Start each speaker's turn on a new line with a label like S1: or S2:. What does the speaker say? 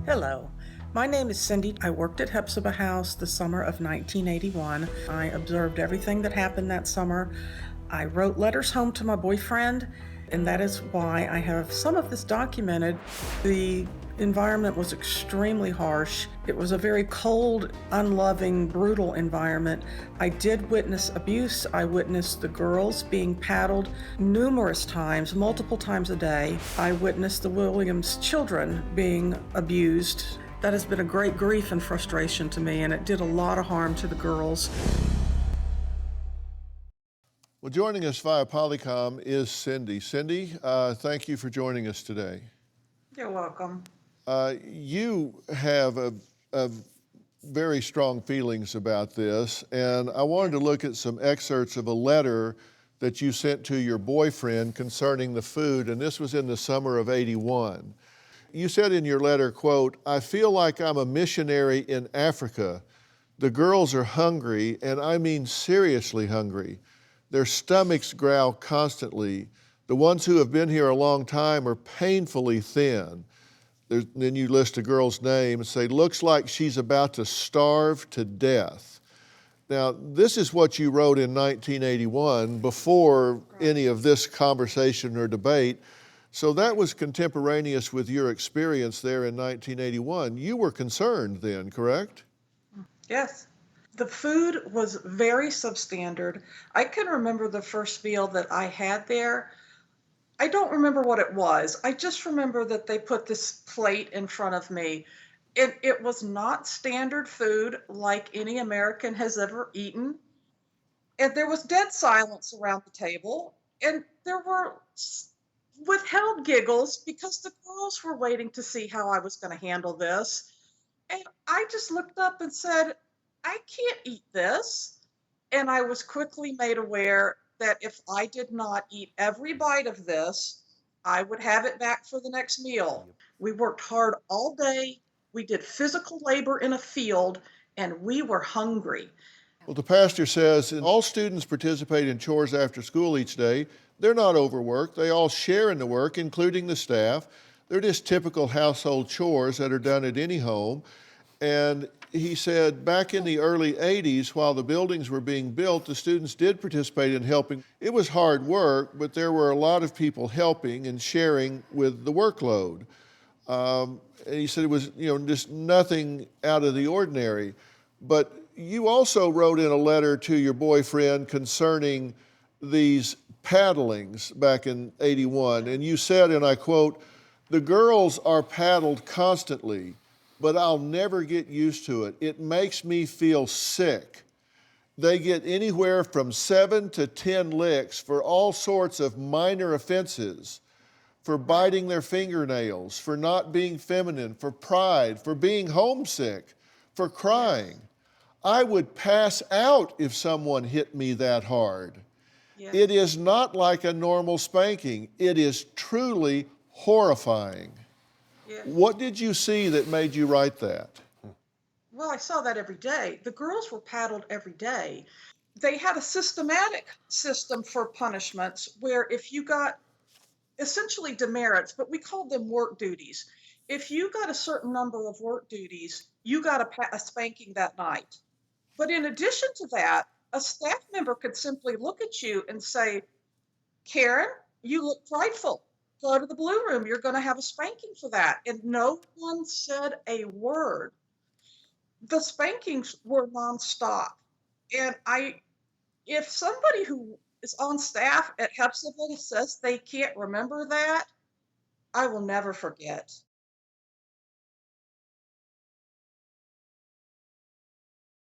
S1: Hello, my name is Cindy. I worked at Hephzibah House the summer of 1981. I observed everything that happened that summer. I wrote letters home to my boyfriend, and that is why I have some of this documented. The environment was extremely harsh. It was a very cold, unloving, brutal environment. I did witness abuse. I witnessed the girls being paddled numerous times, multiple times a day. I witnessed the Williams children being abused. That has been a great grief and frustration to me, and it did a lot of harm to the girls.
S2: Well, joining us via Polycom is Cindy. Cindy, thank you for joining us today.
S1: You're welcome.
S2: You have a very strong feelings about this, and I wanted to look at some excerpts of a letter that you sent to your boyfriend concerning the food, and this was in the summer of '81. You said in your letter, quote, "I feel like I'm a missionary in Africa. The girls are hungry, and I mean seriously hungry. Their stomachs growl constantly. The ones who have been here a long time are painfully thin." Then you list a girl's name and say, "Looks like she's about to starve to death." Now, this is what you wrote in 1981 before any of this conversation or debate. So that was contemporaneous with your experience there in 1981. You were concerned then, correct?
S1: Yes. The food was very substandard. I can remember the first meal that I had there. I don't remember what it was. I just remember that they put this plate in front of me. It was not standard food like any American has ever eaten. And there was dead silence around the table. And there were withheld giggles because the girls were waiting to see how I was going to handle this. And I just looked up and said, I can't eat this. And I was quickly made aware that if I did not eat every bite of this, I would have it back for the next meal. We worked hard all day. We did physical labor in a field, and we were hungry.
S2: Well, the pastor says all students participate in chores after school each day. They're not overworked. They all share in the work, including the staff. They're just typical household chores that are done at any home. And he said back in the early 80s, while the buildings were being built, the students did participate in helping. It was hard work, but there were a lot of people helping and sharing with the workload. And he said it was, just nothing out of the ordinary. But you also wrote in a letter to your boyfriend concerning these paddlings back in '81, and you said, and I quote, "The girls are paddled constantly, but I'll never get used to it. It makes me feel sick. They get anywhere from 7 to 10 licks for all sorts of minor offenses, for biting their fingernails, for not being feminine, for pride, for being homesick, for crying. I would pass out if someone hit me that hard.
S1: Yeah.
S2: It is not like a normal spanking. It is truly horrifying."
S1: Yeah.
S2: What did you see that made you write that?
S1: Well, I saw that every day. The girls were paddled every day. They had a systematic system for punishments where if you got essentially demerits, but we called them work duties. If you got a certain number of work duties, you got a spanking that night. But in addition to that, a staff member could simply look at you and say, Karen, you look frightful. Go to the blue room. You're going to have a spanking for that. And no one said a word. The spankings were nonstop. And if somebody who is on staff at Hephzibah says they can't remember that, I will never forget.